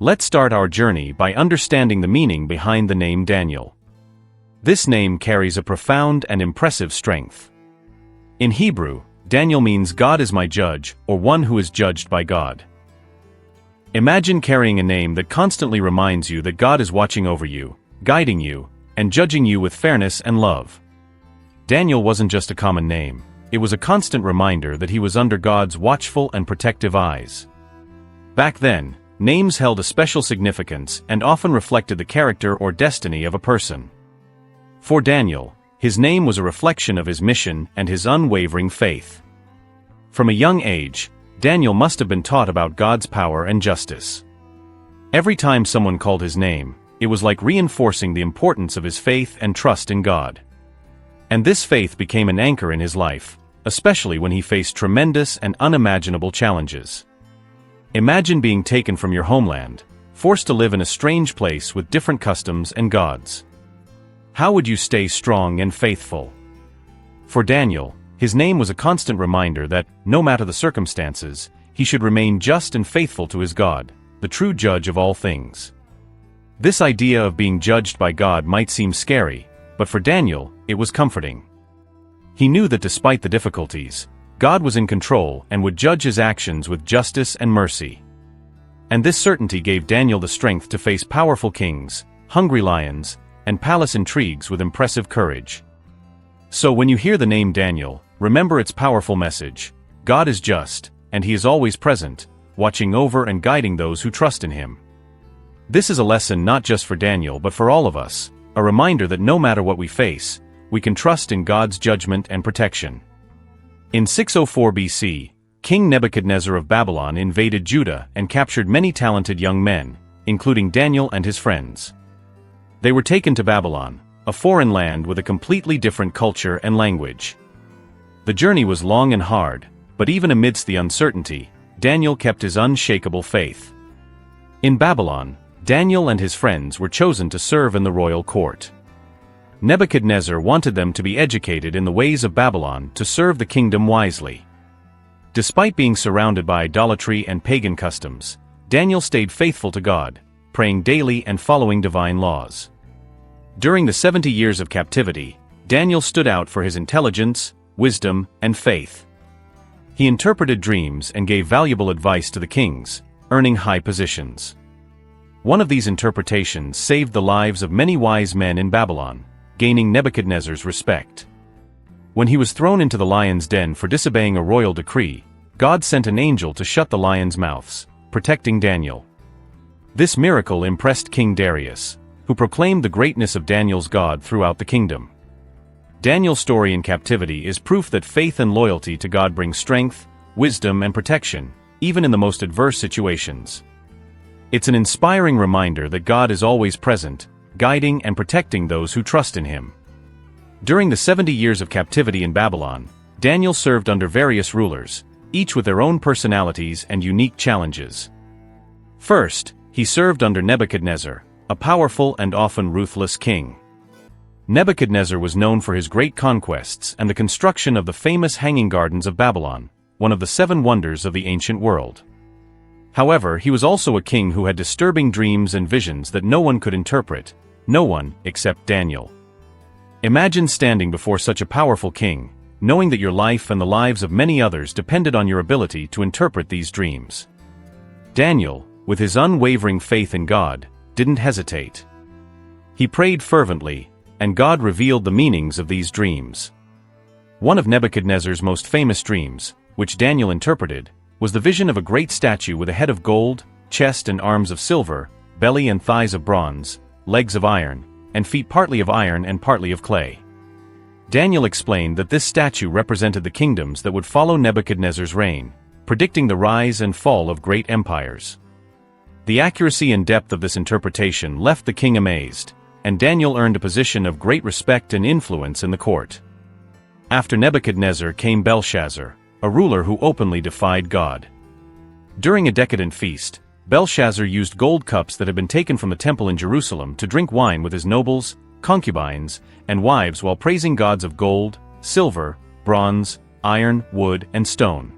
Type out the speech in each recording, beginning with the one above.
Let's start our journey by understanding the meaning behind the name Daniel. This name carries a profound and impressive strength. In Hebrew, Daniel means God is my judge, or one who is judged by God. Imagine carrying a name that constantly reminds you that God is watching over you, guiding you, and judging you with fairness and love. Daniel wasn't just a common name, it was a constant reminder that he was under God's watchful and protective eyes. Back then, names held a special significance and often reflected the character or destiny of a person. For Daniel, his name was a reflection of his mission and his unwavering faith. From a young age, Daniel must have been taught about God's power and justice. Every time someone called his name, it was like reinforcing the importance of his faith and trust in God. And this faith became an anchor in his life, especially when he faced tremendous and unimaginable challenges. Imagine being taken from your homeland, forced to live in a strange place with different customs and gods. How would you stay strong and faithful? For Daniel, his name was a constant reminder that, no matter the circumstances, he should remain just and faithful to his God, the true judge of all things. This idea of being judged by God might seem scary, but for Daniel, it was comforting. He knew that despite the difficulties, God was in control and would judge his actions with justice and mercy. And this certainty gave Daniel the strength to face powerful kings, hungry lions, and palace intrigues with impressive courage. So when you hear the name Daniel, remember its powerful message: God is just, and he is always present, watching over and guiding those who trust in him. This is a lesson not just for Daniel but for all of us, a reminder that no matter what we face, we can trust in God's judgment and protection. In 604 BC, King Nebuchadnezzar of Babylon invaded Judah and captured many talented young men, including Daniel and his friends. They were taken to Babylon, a foreign land with a completely different culture and language. The journey was long and hard, but even amidst the uncertainty, Daniel kept his unshakable faith. In Babylon, Daniel and his friends were chosen to serve in the royal court. Nebuchadnezzar wanted them to be educated in the ways of Babylon to serve the kingdom wisely. Despite being surrounded by idolatry and pagan customs, Daniel stayed faithful to God, praying daily and following divine laws. During the 70 years of captivity, Daniel stood out for his intelligence, wisdom, and faith. He interpreted dreams and gave valuable advice to the kings, earning high positions. One of these interpretations saved the lives of many wise men in Babylon, gaining Nebuchadnezzar's respect. When he was thrown into the lion's den for disobeying a royal decree, God sent an angel to shut the lions' mouths, protecting Daniel. This miracle impressed King Darius, who proclaimed the greatness of Daniel's God throughout the kingdom. Daniel's story in captivity is proof that faith and loyalty to God bring strength, wisdom, and protection, even in the most adverse situations. It's an inspiring reminder that God is always present, guiding and protecting those who trust in him. During the 70 years of captivity in Babylon, Daniel served under various rulers, each with their own personalities and unique challenges. First, he served under Nebuchadnezzar, a powerful and often ruthless king. Nebuchadnezzar was known for his great conquests and the construction of the famous Hanging Gardens of Babylon, one of the 7 wonders of the ancient world. However, he was also a king who had disturbing dreams and visions that no one could interpret, no one except Daniel. Imagine standing before such a powerful king, knowing that your life and the lives of many others depended on your ability to interpret these dreams. Daniel, with his unwavering faith in God, didn't hesitate. He prayed fervently, and God revealed the meanings of these dreams. One of Nebuchadnezzar's most famous dreams, which Daniel interpreted, was the vision of a great statue with a head of gold, chest and arms of silver, belly and thighs of bronze, legs of iron, and feet partly of iron and partly of clay. Daniel explained that this statue represented the kingdoms that would follow Nebuchadnezzar's reign, predicting the rise and fall of great empires. The accuracy and depth of this interpretation left the king amazed, and Daniel earned a position of great respect and influence in the court. After Nebuchadnezzar came Belshazzar, a ruler who openly defied God. During a decadent feast, Belshazzar used gold cups that had been taken from the temple in Jerusalem to drink wine with his nobles, concubines, and wives while praising gods of gold, silver, bronze, iron, wood, and stone.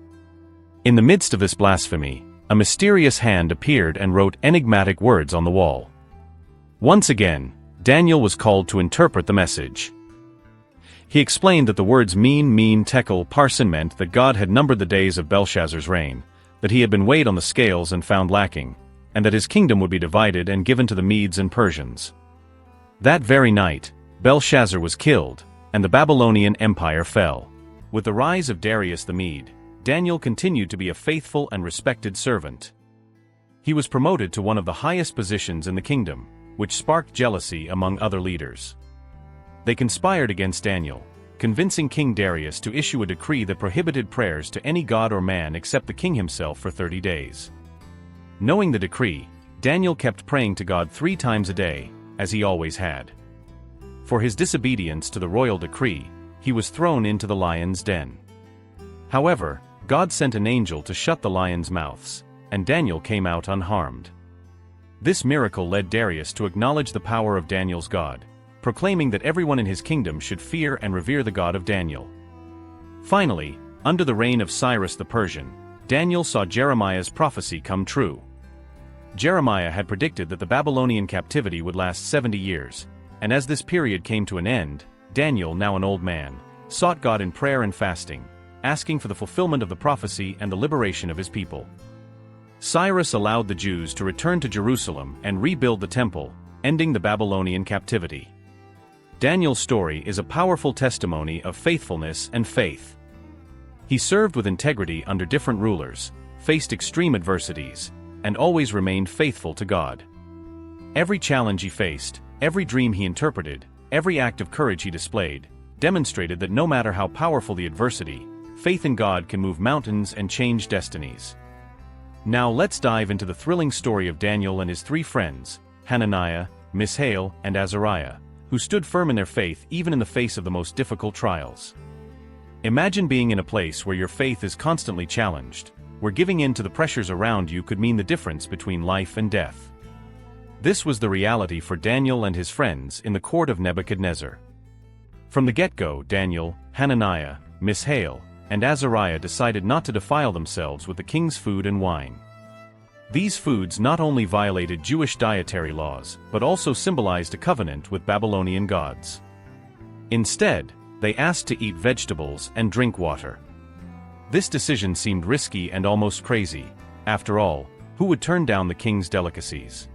In the midst of this blasphemy, a mysterious hand appeared and wrote enigmatic words on the wall. Once again, Daniel was called to interpret the message. He explained that the words mean tekel parsin meant that God had numbered the days of Belshazzar's reign, that he had been weighed on the scales and found lacking, and that his kingdom would be divided and given to the Medes and Persians. That very night, Belshazzar was killed, and the Babylonian Empire fell. With the rise of Darius the Mede, Daniel continued to be a faithful and respected servant. He was promoted to one of the highest positions in the kingdom, which sparked jealousy among other leaders. They conspired against Daniel, convincing King Darius to issue a decree that prohibited prayers to any god or man except the king himself for 30 days. Knowing the decree, Daniel kept praying to God 3 times a day, as he always had. For his disobedience to the royal decree, he was thrown into the lion's den. However, God sent an angel to shut the lions' mouths, and Daniel came out unharmed. This miracle led Darius to acknowledge the power of Daniel's God, proclaiming that everyone in his kingdom should fear and revere the God of Daniel. Finally, under the reign of Cyrus the Persian, Daniel saw Jeremiah's prophecy come true. Jeremiah had predicted that the Babylonian captivity would last 70 years, and as this period came to an end, Daniel, now an old man, sought God in prayer and fasting, asking for the fulfillment of the prophecy and the liberation of his people. Cyrus allowed the Jews to return to Jerusalem and rebuild the temple, ending the Babylonian captivity. Daniel's story is a powerful testimony of faithfulness and faith. He served with integrity under different rulers, faced extreme adversities, and always remained faithful to God. Every challenge he faced, every dream he interpreted, every act of courage he displayed, demonstrated that no matter how powerful the adversity, faith in God can move mountains and change destinies. Now let's dive into the thrilling story of Daniel and his 3 friends, Hananiah, Mishael, and Azariah, who stood firm in their faith even in the face of the most difficult trials. Imagine being in a place where your faith is constantly challenged, where giving in to the pressures around you could mean the difference between life and death. This was the reality for Daniel and his friends in the court of Nebuchadnezzar. From the get-go, Daniel, Hananiah, Mishael, and Azariah decided not to defile themselves with the king's food and wine. These foods not only violated Jewish dietary laws, but also symbolized a covenant with Babylonian gods. Instead, they asked to eat vegetables and drink water. This decision seemed risky and almost crazy. After all, who would turn down the king's delicacies?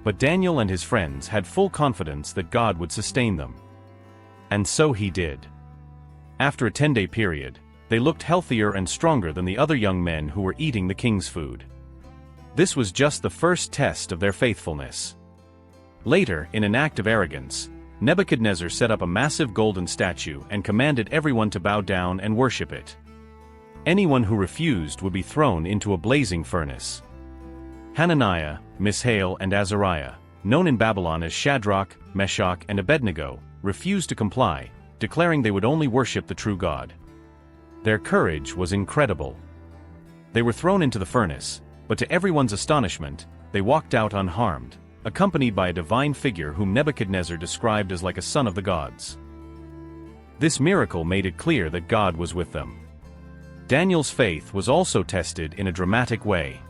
But Daniel and his friends had full confidence that God would sustain them. And so he did. After a 10-day period, they looked healthier and stronger than the other young men who were eating the king's food. This was just the first test of their faithfulness. Later, in an act of arrogance, Nebuchadnezzar set up a massive golden statue and commanded everyone to bow down and worship it. Anyone who refused would be thrown into a blazing furnace. Hananiah, Mishael, and Azariah, known in Babylon as Shadrach, Meshach, and Abednego, refused to comply, declaring they would only worship the true God. Their courage was incredible. They were thrown into the furnace, but to everyone's astonishment, they walked out unharmed, accompanied by a divine figure whom Nebuchadnezzar described as like a son of the gods. This miracle made it clear that God was with them. Daniel's faith was also tested in a dramatic way.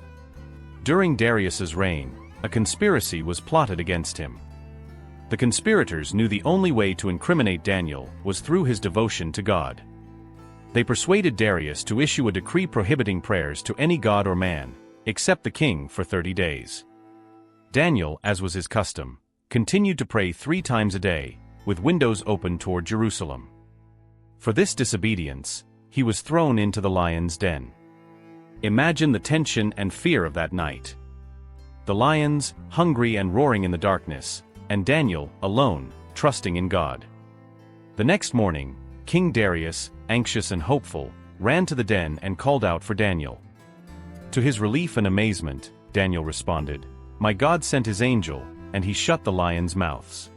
During Darius's reign, a conspiracy was plotted against him. The conspirators knew the only way to incriminate Daniel was through his devotion to God. They persuaded Darius to issue a decree prohibiting prayers to any god or man, except the king, for 30 days. Daniel, as was his custom, continued to pray 3 times a day, with windows open toward Jerusalem. For this disobedience, he was thrown into the lion's den. Imagine the tension and fear of that night. The lions, hungry and roaring in the darkness, and Daniel, alone, trusting in God. The next morning, King Darius, anxious and hopeful, ran to the den and called out for Daniel. To his relief and amazement, Daniel responded, "My God sent his angel, and he shut the lions' mouths.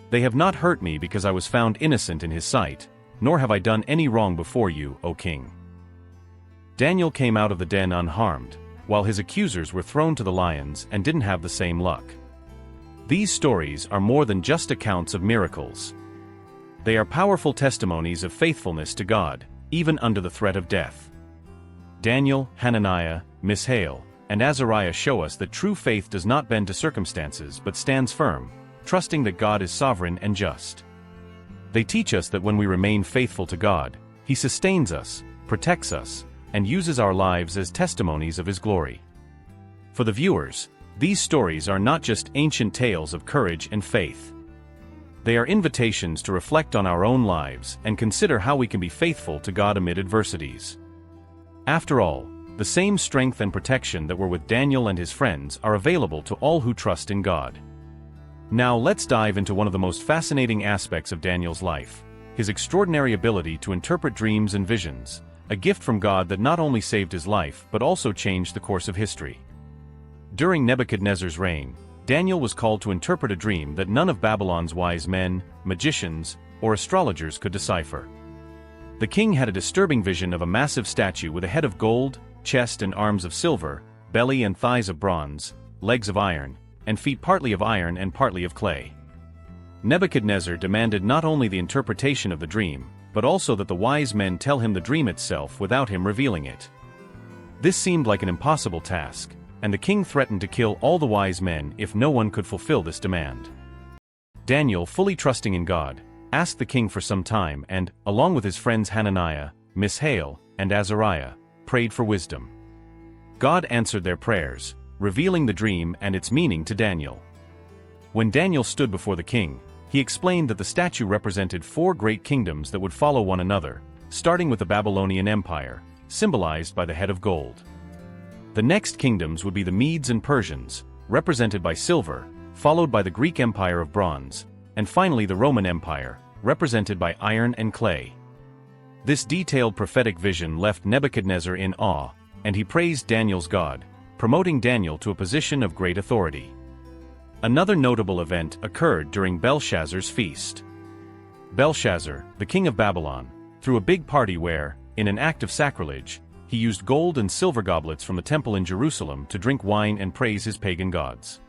They have not hurt me because I was found innocent in his sight, nor have I done any wrong before you, O king." Daniel came out of the den unharmed, while his accusers were thrown to the lions and didn't have the same luck. These stories are more than just accounts of miracles. They are powerful testimonies of faithfulness to God, even under the threat of death. Daniel, Hananiah, Mishael, and Azariah show us that true faith does not bend to circumstances but stands firm, trusting that God is sovereign and just. They teach us that when we remain faithful to God, He sustains us, protects us, and uses our lives as testimonies of His glory. For the viewers, these stories are not just ancient tales of courage and faith. They are invitations to reflect on our own lives and consider how we can be faithful to God amid adversities. After all, the same strength and protection that were with Daniel and his friends are available to all who trust in God. Now let's dive into one of the most fascinating aspects of Daniel's life, his extraordinary ability to interpret dreams and visions, a gift from God that not only saved his life but also changed the course of history. During Nebuchadnezzar's reign, Daniel was called to interpret a dream that none of Babylon's wise men, magicians, or astrologers could decipher. The king had a disturbing vision of a massive statue with a head of gold, chest and arms of silver, belly and thighs of bronze, legs of iron, and feet partly of iron and partly of clay. Nebuchadnezzar demanded not only the interpretation of the dream, but also that the wise men tell him the dream itself without him revealing it. This seemed like an impossible task, and the king threatened to kill all the wise men if no one could fulfill this demand. Daniel, fully trusting in God, asked the king for some time and, along with his friends Hananiah, Mishael, and Azariah, prayed for wisdom. God answered their prayers, revealing the dream and its meaning to Daniel. When Daniel stood before the king, he explained that the statue represented 4 great kingdoms that would follow one another, starting with the Babylonian Empire, symbolized by the head of gold. The next kingdoms would be the Medes and Persians, represented by silver, followed by the Greek Empire of bronze, and finally the Roman Empire, represented by iron and clay. This detailed prophetic vision left Nebuchadnezzar in awe, and he praised Daniel's God, promoting Daniel to a position of great authority. Another notable event occurred during Belshazzar's feast. Belshazzar, the king of Babylon, threw a big party where, in an act of sacrilege, he used gold and silver goblets from the temple in Jerusalem to drink wine and praise his pagan gods.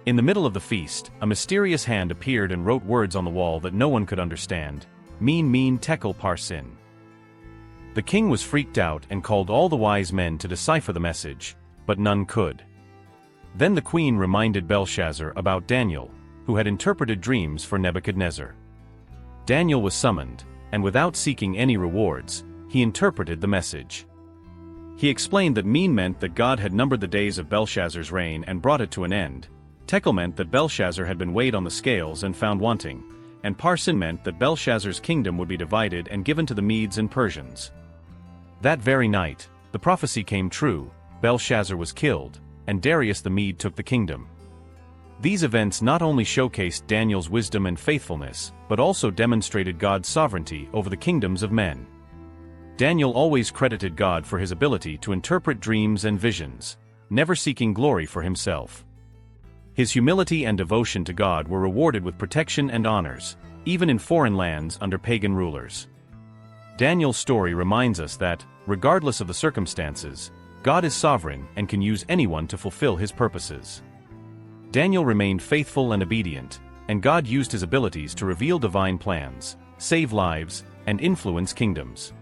In the middle of the feast, a mysterious hand appeared and wrote words on the wall that no one could understand. Mean tekel parsin. The king was freaked out and called all the wise men to decipher the message, but none could. Then the queen reminded Belshazzar about Daniel, who had interpreted dreams for Nebuchadnezzar. Daniel was summoned, and without seeking any rewards, he interpreted the message. He explained that mean meant that God had numbered the days of Belshazzar's reign and brought it to an end. Tekel meant that Belshazzar had been weighed on the scales and found wanting, and Parsin meant that Belshazzar's kingdom would be divided and given to the Medes and Persians. That very night, the prophecy came true, Belshazzar was killed, and Darius the Mede took the kingdom. These events not only showcased Daniel's wisdom and faithfulness, but also demonstrated God's sovereignty over the kingdoms of men. Daniel always credited God for his ability to interpret dreams and visions, never seeking glory for himself. His humility and devotion to God were rewarded with protection and honors, even in foreign lands under pagan rulers. Daniel's story reminds us that, regardless of the circumstances, God is sovereign and can use anyone to fulfill his purposes. Daniel remained faithful and obedient, and God used his abilities to reveal divine plans, save lives, and influence kingdoms.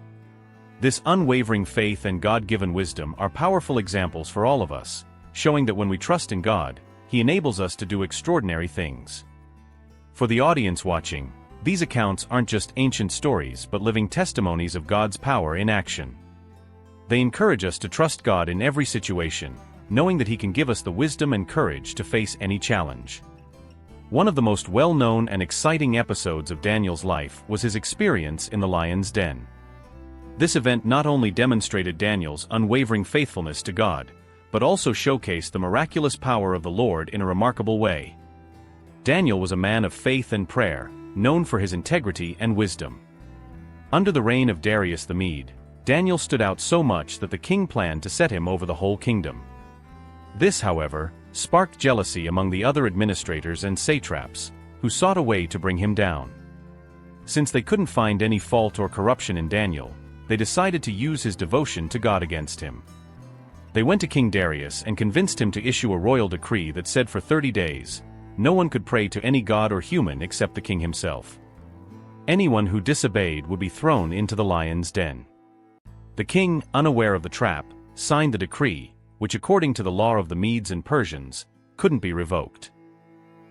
This unwavering faith and God-given wisdom are powerful examples for all of us, showing that when we trust in God, He enables us to do extraordinary things. For the audience watching, these accounts aren't just ancient stories but living testimonies of God's power in action. They encourage us to trust God in every situation, knowing that He can give us the wisdom and courage to face any challenge. One of the most well-known and exciting episodes of Daniel's life was his experience in the lion's den. This event not only demonstrated Daniel's unwavering faithfulness to God, but also showcased the miraculous power of the Lord in a remarkable way. Daniel was a man of faith and prayer, known for his integrity and wisdom. Under the reign of Darius the Mede, Daniel stood out so much that the king planned to set him over the whole kingdom. This, however, sparked jealousy among the other administrators and satraps, who sought a way to bring him down. Since they couldn't find any fault or corruption in Daniel, they decided to use his devotion to God against him. They went to King Darius and convinced him to issue a royal decree that said for 30 days, no one could pray to any god or human except the king himself. Anyone who disobeyed would be thrown into the lion's den. The king, unaware of the trap, signed the decree, which according to the law of the Medes and Persians, couldn't be revoked.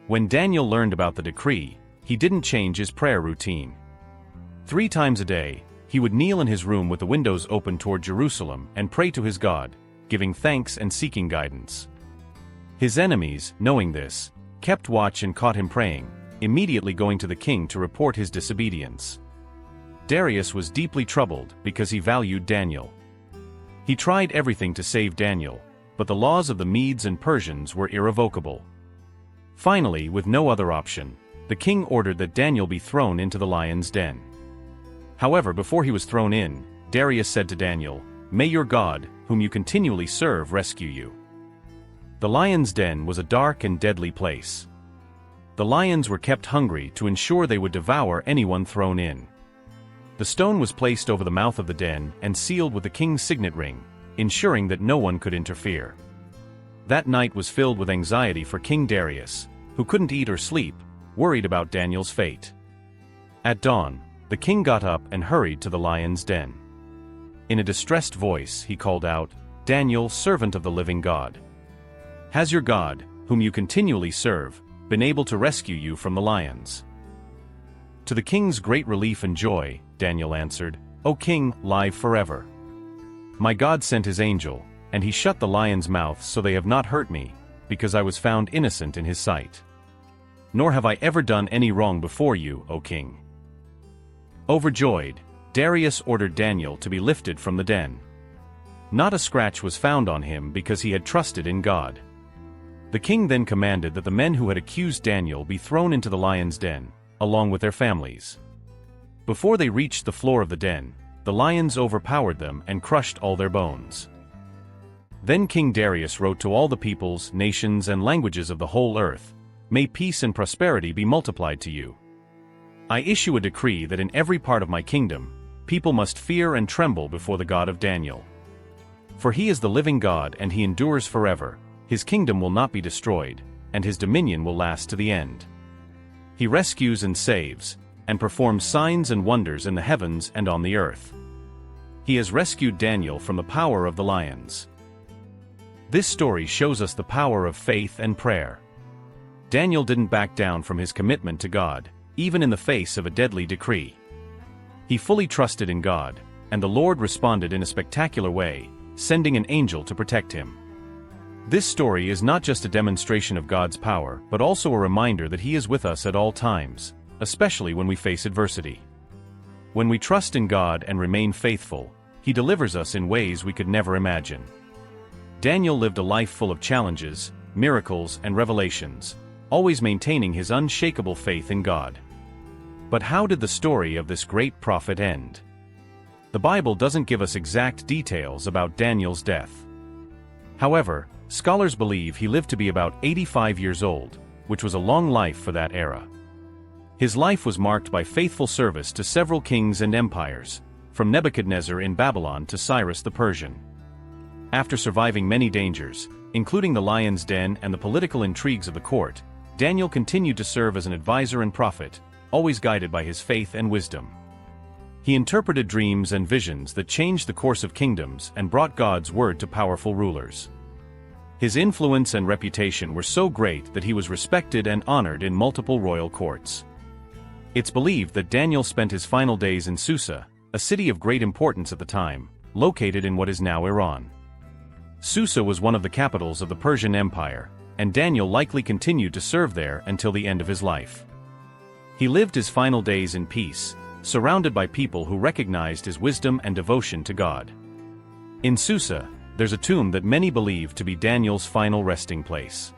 When Daniel learned about the decree, he didn't change his prayer routine. 3 times a day, he would kneel in his room with the windows open toward Jerusalem and pray to his God, giving thanks and seeking guidance. His enemies, knowing this, kept watch and caught him praying, immediately going to the king to report his disobedience. Darius was deeply troubled because he valued Daniel. He tried everything to save Daniel, but the laws of the Medes and Persians were irrevocable. Finally, with no other option, the king ordered that Daniel be thrown into the lion's den. However, before he was thrown in, Darius said to Daniel, "May your God, whom you continually serve, rescue you." The lion's den was a dark and deadly place. The lions were kept hungry to ensure they would devour anyone thrown in. The stone was placed over the mouth of the den and sealed with the king's signet ring, ensuring that no one could interfere. That night was filled with anxiety for King Darius, who couldn't eat or sleep, worried about Daniel's fate. At dawn, the king got up and hurried to the lion's den. In a distressed voice, he called out, "Daniel, servant of the living God. Has your God, whom you continually serve, been able to rescue you from the lions?" To the king's great relief and joy, Daniel answered, "O king, live forever. My God sent his angel, and he shut the lions' mouths so they have not hurt me, because I was found innocent in his sight. Nor have I ever done any wrong before you, O king." Overjoyed, Darius ordered Daniel to be lifted from the den. Not a scratch was found on him because he had trusted in God. The king then commanded that the men who had accused Daniel be thrown into the lion's den, along with their families. Before they reached the floor of the den, the lions overpowered them and crushed all their bones. Then King Darius wrote to all the peoples, nations, and languages of the whole earth, "May peace and prosperity be multiplied to you. I issue a decree that in every part of my kingdom, people must fear and tremble before the God of Daniel. For he is the living God and he endures forever, his kingdom will not be destroyed, and his dominion will last to the end. He rescues and saves, and performs signs and wonders in the heavens and on the earth. He has rescued Daniel from the power of the lions." This story shows us the power of faith and prayer. Daniel didn't back down from his commitment to God, even in the face of a deadly decree. He fully trusted in God, and the Lord responded in a spectacular way, sending an angel to protect him. This story is not just a demonstration of God's power, but also a reminder that He is with us at all times, especially when we face adversity. When we trust in God and remain faithful, He delivers us in ways we could never imagine. Daniel lived a life full of challenges, miracles, and revelations, always maintaining his unshakable faith in God. But how did the story of this great prophet end? The Bible doesn't give us exact details about Daniel's death. However, scholars believe he lived to be about 85 years old, which was a long life for that era. His life was marked by faithful service to several kings and empires, from Nebuchadnezzar in Babylon to Cyrus the Persian. After surviving many dangers, including the lion's den and the political intrigues of the court, Daniel continued to serve as an advisor and prophet, always guided by his faith and wisdom. He interpreted dreams and visions that changed the course of kingdoms and brought God's word to powerful rulers. His influence and reputation were so great that he was respected and honored in multiple royal courts. It's believed that Daniel spent his final days in Susa, a city of great importance at the time, located in what is now Iran. Susa was one of the capitals of the Persian Empire, and Daniel likely continued to serve there until the end of his life. He lived his final days in peace, surrounded by people who recognized his wisdom and devotion to God. In Susa, there's a tomb that many believe to be Daniel's final resting place.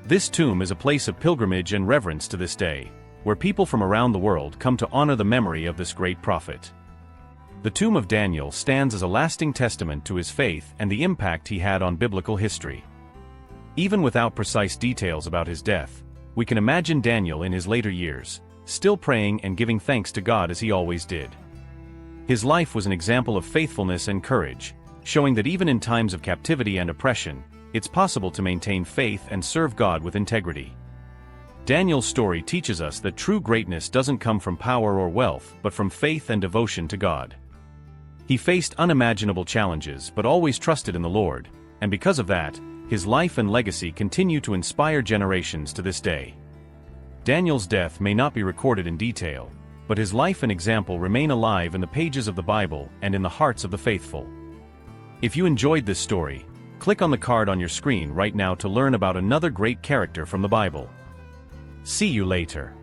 This tomb is a place of pilgrimage and reverence to this day, where people from around the world come to honor the memory of this great prophet. The tomb of Daniel stands as a lasting testament to his faith and the impact he had on biblical history. Even without precise details about his death, we can imagine Daniel in his later years, still praying and giving thanks to God as he always did. His life was an example of faithfulness and courage, showing that even in times of captivity and oppression, it's possible to maintain faith and serve God with integrity. Daniel's story teaches us that true greatness doesn't come from power or wealth, but from faith and devotion to God. He faced unimaginable challenges but always trusted in the Lord, and because of that, his life and legacy continue to inspire generations to this day. Daniel's death may not be recorded in detail, but his life and example remain alive in the pages of the Bible and in the hearts of the faithful. If you enjoyed this story, click on the card on your screen right now to learn about another great character from the Bible. See you later.